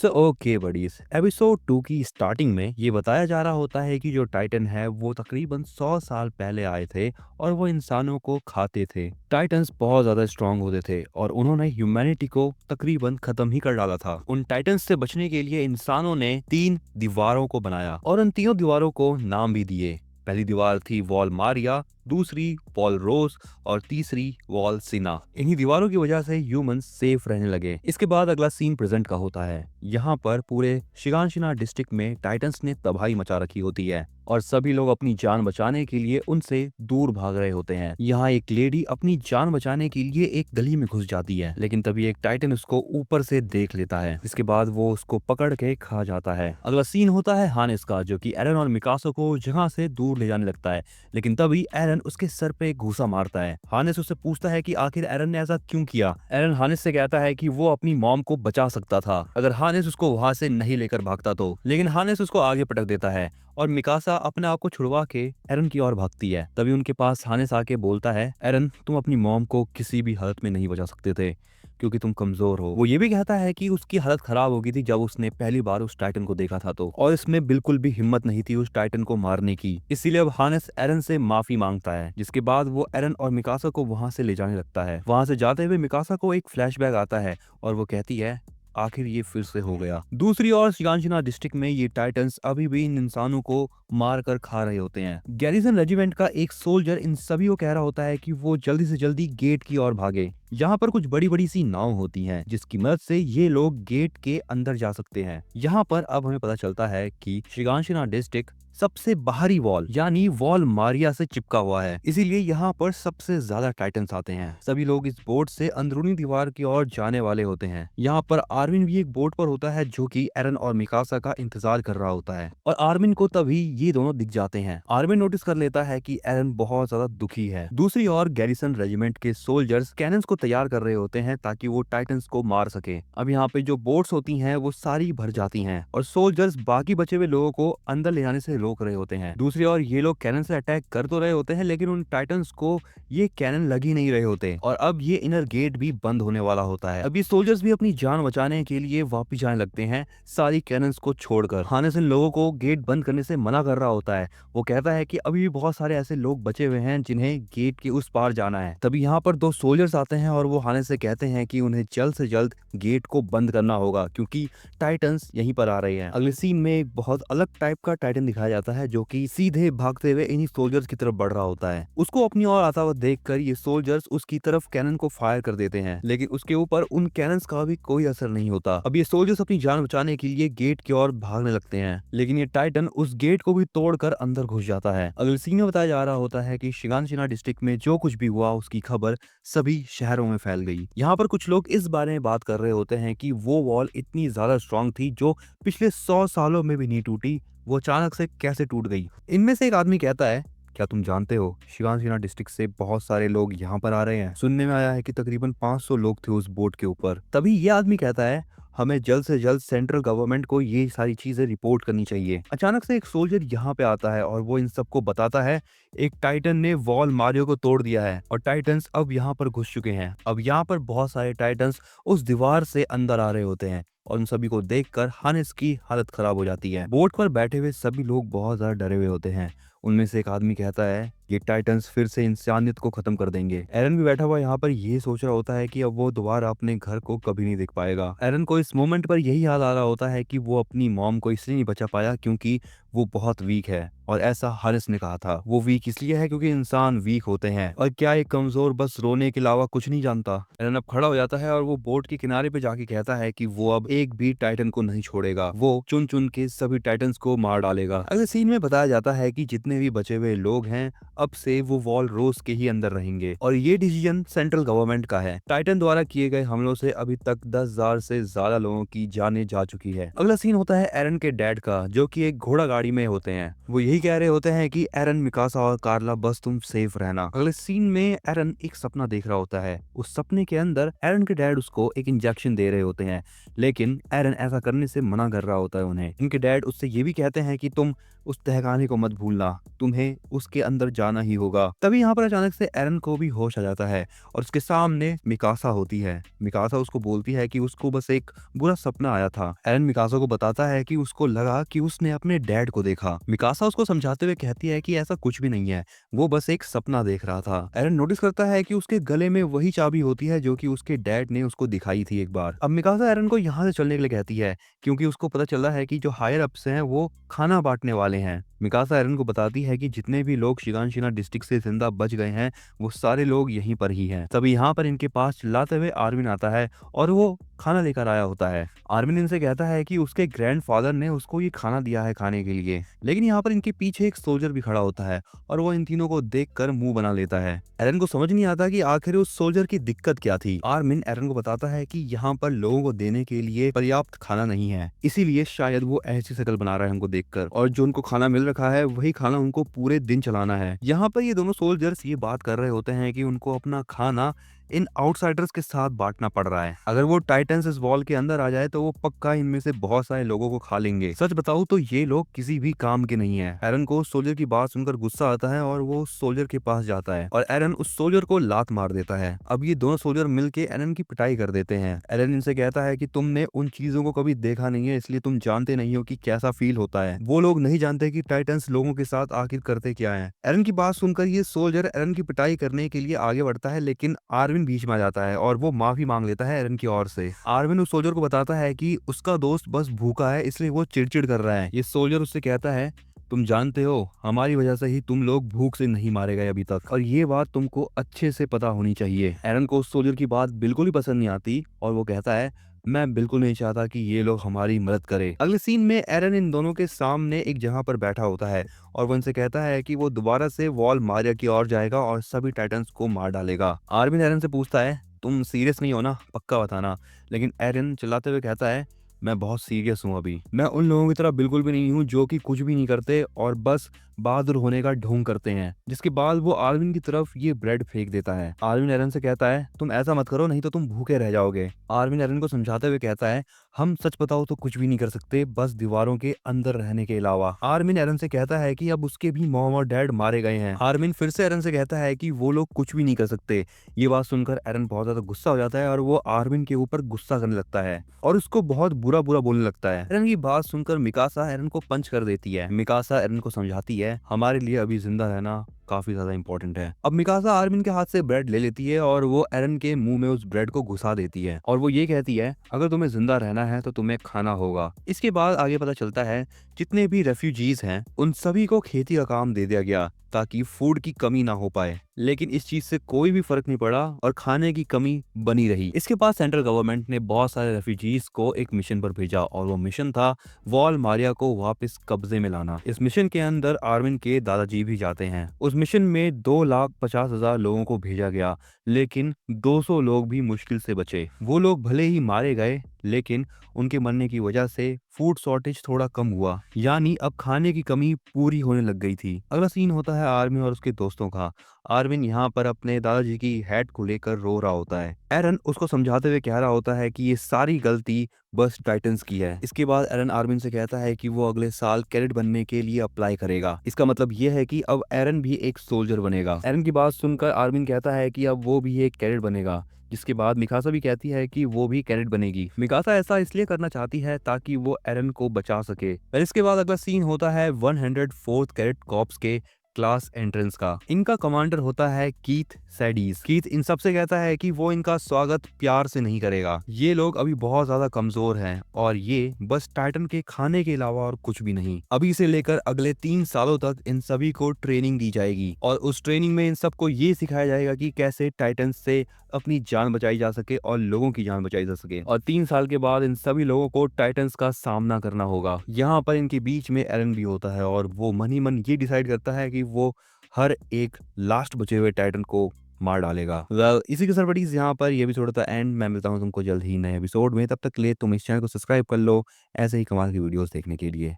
So okay buddies, episode 2 की starting में ये बताया जा रहा होता है कि जो टाइटन है वो तकरीबन 100 साल पहले आए थे और वो इंसानों को खाते थे। टाइटन्स बहुत ज्यादा स्ट्रांग होते थे और उन्होंने ह्यूमैनिटी को तकरीबन खत्म ही कर डाला था। उन टाइटन्स से बचने के लिए इंसानों ने 3 दीवारों को बनाया और उन तीनों दीवारों को नाम भी दिए। पहली दीवार थी वॉल मारिया, दूसरी वॉल रोज और तीसरी वॉल सिना। इन्हीं दीवारों की वजह से ह्यूमंस सेफ रहने लगे। इसके बाद अगला सीन प्रेजेंट का होता है। यहाँ पर पूरे शिगानशिना डिस्ट्रिक्ट में टाइटन्स ने तबाही मचा रखी होती है और सभी लोग अपनी जान बचाने के लिए उनसे दूर भाग रहे होते हैं। यहाँ एक लेडी अपनी जान बचाने के लिए एक गली में घुस जाती है, लेकिन तभी एक टाइटन उसको ऊपर से देख लेता है। इसके बाद वो उसको पकड़ के खा जाता है। अगला सीन होता है हानिस का, जो कि एरन और मिकासो को जगह से दूर ले जाने लगता है, लेकिन तभी एरन उसके सर पे घूसा मारता है। हानिस उससे पूछता है कि आखिर एरन ने ऐसा क्यों किया। एरन हानिस से कहता है कि वो अपनी मॉम को बचा सकता था अगर हानिस उसको वहां से नहीं लेकर भागता तो, लेकिन हानिस उसको आगे पटक देता है और मिकासा अपने आप को छुड़वा के एरन की ओर भागती है। तभी उनके पास हानिस आके बोलता है, एरन तुम अपनी मॉम को किसी भी हालत में नहीं बचा सकते थे क्योंकि तुम कमजोर हो। वो ये भी कहता है कि उसकी हालत खराब हो गई थी जब उसने पहली बार उस टाइटन को देखा था तो, और इसमें बिल्कुल भी हिम्मत नहीं थी उस टाइटन को मारने की। इसीलिए अब हानिस एरन से माफी मांगता है, जिसके बाद वो एरन और मिकासा को वहां से ले जाने लगता है। वहां से जाते हुए मिकासा को एक फ्लैशबैक आता है और वो कहती है, आखिर ये फिर से हो गया। दूसरी ओर शिगानशिना डिस्ट्रिक्ट में ये टाइटन्स अभी भी इन इंसानों को मार कर खा रहे होते हैं। गैरिसन रेजिमेंट का एक सोल्जर इन सभी को कह रहा होता है कि वो जल्दी से जल्दी गेट की ओर भागे। यहाँ पर कुछ बड़ी बड़ी सी नाव होती हैं जिसकी मदद से ये लोग गेट के अंदर जा सकते हैं। यहाँ पर अब हमें पता चलता है कि शिगानशिना डिस्ट्रिक्ट सबसे बाहरी वॉल यानी वॉल मारिया से चिपका हुआ है, इसीलिए यहाँ पर सबसे ज्यादा टाइटन्स आते हैं। सभी लोग इस बोट से अंदरूनी दीवार की ओर जाने वाले होते हैं। यहाँ पर आर्मिन भी एक बोट पर होता है जो कि एरन और मिकासा का इंतजार कर रहा होता है, और आर्मिन को तभी ये दोनों दिख जाते हैं। आर्मिन नोटिस कर लेता है कि एरन बहुत ज्यादा दुखी है। दूसरी ओर गैरिसन रेजिमेंट के सोल्जर्स कैनन्स को तैयार कर रहे होते हैं ताकि वो टाइटन्स को मार सके। अब यहाँ पे जो बोट्स होती हैं वो सारी भर जाती हैं और सोल्जर्स बाकी बचे हुए लोगों को अंदर ले जाने से रोक रहे होते हैं। दूसरी ओर ये लोग कैनन से अटैक कर तो रहे होते हैं, लेकिन उन टाइटन्स को ये कैनन लग ही नहीं रहे होते और अब ये इनर गेट भी बंद होने वाला होता है। अब ये सोल्जर्स भी अपनी जान बचाने के लिए वापस जाने लगते हैं सारी कैनन्स को छोड़कर। हानिस इन लोगों को गेट बंद करने से मना कर रहा होता है। वो कहता है कि अभी भी बहुत सारे ऐसे लोग बचे हुए हैं जिन्हें गेट के उस पार जाना है। तभी यहाँ पर 2 सोल्जर्स आते हैं और वो हानिस से कहते हैं कि उन्हें जल्द से जल्द गेट को बंद करना होगा क्योंकि टाइटन्स यहीं पर आ रहे हैं। अगले सीन में एक बहुत अलग टाइप का टाइटन दिखाया जाता है जो कि सीधे भागते हुए इन्हीं सोल्जर्स की तरफ बढ़ रहा होता है। उसको अपनी ओर आता हुआ देखकर ये सोल्जर्स उसकी तरफ कैनन को फायर कर देते हैं, लेकिन उसके ऊपर उन कैनन्स का भी कोई असर नहीं होता। अब ये सोल्जर्स अपनी जान बचाने के लिए गेट की ओर भागने लगते हैं, लेकिन ये टाइटन उस गेट को भी तोड़कर अंदर घुस जाता है। अगले सीन में बताया जा रहा होता है कि शिगानशिना डिस्ट्रिक्ट में जो कुछ भी हुआ उसकी खबर सभी शहरों में फैल गई। यहाँ पर कुछ लोग इस बारे में बात कर रहे होते हैं कि वो वॉल इतनी ज्यादा स्ट्रांग थी जो पिछले 100 सालों में भी नहीं टूटी, वो अचानक से कैसे टूट गई। इनमें से एक आदमी कहता है, क्या तुम जानते हो शिगानशिना डिस्ट्रिक्ट से बहुत सारे लोग यहाँ पर आ रहे हैं। सुनने में आया है कि तकरीबन 500 लोग थे उस बोट के ऊपर। तभी ये आदमी कहता है, हमें जल्द से जल्द सेंट्रल गवर्नमेंट को ये सारी चीजें रिपोर्ट करनी चाहिए। अचानक से एक सोल्जर यहाँ पे आता है और वो इन सबको बताता है, एक टाइटन ने वॉल मारियो को तोड़ दिया है और टाइटन्स अब यहाँ पर घुस चुके हैं। अब यहाँ पर बहुत सारे टाइटन्स उस दीवार से अंदर आ रहे होते हैं और उन सभी को देखकर हानिस की हालत खराब हो जाती है। बोट पर बैठे हुए सभी लोग बहुत ज्यादा डरे हुए होते हैं। उनमें से एक आदमी कहता है, ये टाइटन्स फिर से इंसानियत को खत्म कर देंगे। एरन भी बैठा हुआ यहाँ पर ये सोच रहा होता है कि अब वो दोबारा अपने घर को कभी नहीं देख पाएगा। एरन को इस मोमेंट पर यही याद आ रहा होता है कि वो अपनी मॉम को इसलिए नहीं बचा पाया क्योंकि वो बहुत वीक है, और ऐसा हारिस ने कहा था। वो वीक इसलिए है क्योंकि इंसान वीक होते हैं, और क्या एक कमजोर बस रोने के अलावा कुछ नहीं जानता। एरन अब खड़ा हो जाता है और वो बोट के किनारे पे जाके कहता है कि वो अब एक भी टाइटन को नहीं छोड़ेगा, वो चुन चुन के सभी टाइटन्स को मार डालेगा। अगले सीन में बताया जाता है कि जितने भी बचे हुए लोग हैं अब से वो वॉल रोज के ही अंदर रहेंगे, और ये डिसीजन सेंट्रल गवर्नमेंट का है। टाइटन द्वारा किए गए हमलों से अभी तक 10,000 से ज्यादा लोगों की जानें जा चुकी है। अगला सीन होता है एरन के डैड का, जो कि एक घोड़ा गाड़ी में होते हैं। वो यही कह रहे होते हैं कि एरन, मिकासा और कार्ला बस तुम सेफ रहना। अगले सीन में एरन एक सपना देख रहा होता है। उस सपने के अंदर एरन के डैड उसको एक इंजेक्शन दे रहे होते हैं, लेकिन एरन ऐसा करने से मना कर रहा होता है उन्हें। इनके डैड उससे ये भी कहते हैं कि तुम उस तहखाने को मत भूलना, तुम्हें उसके अंदर जाना ही होगा। तभी यहाँ पर अचानक से एरन को भी होश आ जाता है और उसके सामने मिकासा होती है। मिकासा उसको बोलती है कि उसको बस एक बुरा सपना आया था। एरन मिकासा को बताता है कि उसको लगा कि उसने अपने डैड को देखा। मिकासा उसको समझाते हुए कहती है कि ऐसा कुछ भी नहीं है, वो बस एक सपना देख रहा था। एरन नोटिस करता है कि उसके गले में वही चाबी होती है जो कि उसके डैड ने उसको दिखाई थी एक बार। अब मिकासा एरन को यहाँ से चलने के लिए कहती है क्योंकि उसको पता चला है कि जो हायर अप्स हैं वो खाना बांटने वाले हैं। मिकासा एरन को बताती है कि जितने भी लोग शिगानशिना डिस्ट्रिक्ट से जिंदा बच गए हैं वो सारे लोग यहीं पर ही हैं। तभी यहाँ पर इनके पास चिल्लाते हुए आर्मिन आता है और वो खाना लेकर आया होता है। आर्मिन इनसे कहता है कि उसके ग्रैंडफादर ने उसको ये खाना दिया है खाने के लिए। लेकिन यहाँ पर इनके पीछे एक सोल्जर भी खड़ा होता है और वो इन तीनों को देखकर मुंह बना लेता है। एरन को समझ नहीं आता कि आखिर उस सोल्जर की दिक्कत क्या थी। आर्मिन एरन को बताता है कि यहाँ पर लोगों को देने के लिए पर्याप्त खाना नहीं है, इसीलिए शायद वो ऐसी शक्ल बना रहा है हमको देखकर, और जो उनको खाना मिल रखा है वही खाना उनको पूरे दिन चलाना है। यहाँ पर ये दोनों सोल्जर्स ये बात कर रहे होते हैं कि उनको अपना खाना इन आउटसाइडर्स के साथ बांटना पड़ रहा है। अगर वो टाइटन्स इस वॉल के अंदर आ जाए तो वो पक्का इनमें से बहुत सारे लोगों को खा लेंगे। सच बताऊं तो ये लोग किसी भी काम के नहीं है। एरन को सोल्जर की बात सुनकर गुस्सा आता है और वो सोल्जर के पास जाता है और एरन उस सोल्जर को लात मार देता है। अब ये दोनों सोल्जर मिलके एरन की पिटाई कर देते हैं। एरन इनसे कहता है कि तुमने उन चीजों को कभी देखा नहीं है, इसलिए तुम जानते नहीं हो कि कैसा फील होता है। वो लोग नहीं जानते कि टाइटन्स लोगों के साथ आखिर करते क्या है। एरन की बात सुनकर ये सोल्जर एरन की पिटाई करने के लिए आगे बढ़ता है, लेकिन आर्विन बीच में आ जाता है और वो माफी मांग लेता है एरन की ओर से। आर्विन उस सोल्जर को बताता है कि उसका दोस्त बस भूखा है इसलिए वो चिड़चिड़ कर रहा है। ये सोल्जर उससे कहता है तुम जानते हो हमारी वजह से ही तुम लोग भूख से नहीं मारे गए अभी तक, और ये बात तुमको अच्छे से पता होनी चाहिए। एरन को उस सोल्जर की बात बिल्कुल ही पसंद नहीं आती और वो कहता है मैं बिल्कुल नहीं चाहता कि ये लोग हमारी मदद करें। अगले सीन में एरन इन दोनों के सामने एक जगह पर बैठा होता है और वो इनसे कहता है कि वो दोबारा से वॉल मारिया की ओर जाएगा और सभी टाइटन्स को मार डालेगा। आर्मिन एरन से पूछता है तुम सीरियस नहीं हो ना, पक्का बताना। लेकिन एरन चिल्लाते हुए कहता है मैं बहुत सीरियस हूँ, अभी मैं उन लोगों की तरह बिल्कुल भी नहीं हूँ जो कि कुछ भी नहीं करते और बस बहादुर होने का ढोंग करते हैं। जिसके बाद वो आर्विन की तरफ ये ब्रेड फेंक देता है। आर्विन एरन से कहता है तुम ऐसा मत करो नहीं तो तुम भूखे रह जाओगे। आर्विन एरन को समझाते हुए कहता है हम सच बताओ तो कुछ भी नहीं कर सकते बस दीवारों के अंदर रहने के अलावा। आर्मिन एरन से कहता है कि अब उसके भी मॉम और डैड मारे गए हैं। आर्मिन फिर से एरन से कहता है कि वो लोग कुछ भी नहीं कर सकते। ये बात सुनकर एरन बहुत ज्यादा गुस्सा हो जाता है और वो आर्मिन के ऊपर गुस्सा करने लगता है और उसको बहुत बुरा बुरा बोलने लगता है। एरन की बात सुनकर मिकासा एरन को पंच कर देती है। मिकासा एरन को समझाती है हमारे लिए अभी जिंदा रहना काफी ज्यादा इंपॉर्टेंट है। अब मिकासा आर्मिन के हाथ से ब्रेड ले लेती है और वो एरन के मुंह में उस ब्रेड को घुसा देती है और वो ये कहती है अगर तुम्हें जिंदा रहना है तो तुम्हें खाना होगा। इसके बाद आगे पता चलता है जितने भी रेफ्यूजीज हैं उन सभी को खेती का काम दे दिया गया ताकि फूड की कमी ना हो पाए, लेकिन इस चीज से कोई भी फर्क नहीं पड़ा और खाने की कमी बनी रही। इसके बाद सेंट्रल गवर्नमेंट ने बहुत सारे रेफ्यूजीज को एक मिशन पर भेजा और वो मिशन था वॉल मारिया को वापस कब्जे में लाना। इस मिशन के अंदर आर्मिन के दादाजी भी जाते हैं। उस मिशन में 2,50,000 लोगों को भेजा गया, लेकिन 200 लोग भी मुश्किल से बचे। वो लोग भले ही मारे गए लेकिन उनके मरने की वजह से फूड शॉर्टेज थोड़ा कम हुआ, यानी अब खाने की कमी पूरी होने लग गई थी। अगला सीन होता है आर्मिन और उसके दोस्तों का। आर्मिन यहाँ पर अपने दादाजी की हैट को लेकर रो रहा होता है। एरन उसको समझाते हुए कह रहा होता है कि ये सारी गलती बस टाइटन्स की है। इसके बाद एरन आर्मिन से कहता है कि वो अगले साल कैडेट बनने के लिए अप्लाई करेगा। इसका मतलब ये है कि अब एरन भी एक सोल्जर बनेगा। एरन की बात सुनकर आर्मिन कहता है कि अब वो भी एक कैडेट बनेगा। जिसके बाद मिकासा भी कहती है कि वो भी कैडेट बनेगी। मिकासा ऐसा इसलिए करना चाहती है ताकि वो एरन को बचा सके। और इसके बाद अगला सीन होता है 104th कैडेट कॉर्प्स के क्लास एंट्रेंस का। इनका कमांडर होता है कीथ सैडीज। कीथ इन सबसे कहता है कि वो इनका स्वागत प्यार से नहीं करेगा। ये लोग अभी बहुत ज्यादा कमजोर हैं और ये बस टाइटन के खाने के अलावा और कुछ भी नहीं। अभी से लेकर अगले 3 सालों तक इन सभी को ट्रेनिंग दी जाएगी और उस ट्रेनिंग में इन सबको ये सिखाया जाएगा कि कैसे टाइटन से अपनी जान बचाई जा सके और लोगों की जान बचाई जा सके। और 3 साल के बाद इन सभी लोगों को टाइटन्स का सामना करना होगा। यहाँ पर इनके बीच में एरन भी होता है और वो मन ही मन ये डिसाइड करता है कि वो हर एक लास्ट बचे हुए टाइटन को मार डालेगा। इसी के साथ बड़ीज यहाँ पर ये एपिसोड था एंड। मैं मिलता हूँ तुमको जल्द ही नए एपिसोड में, तब तक के लिए तुम इस चैनल को सब्सक्राइब कर लो ऐसे ही कमाल की वीडियोस देखने के लिए।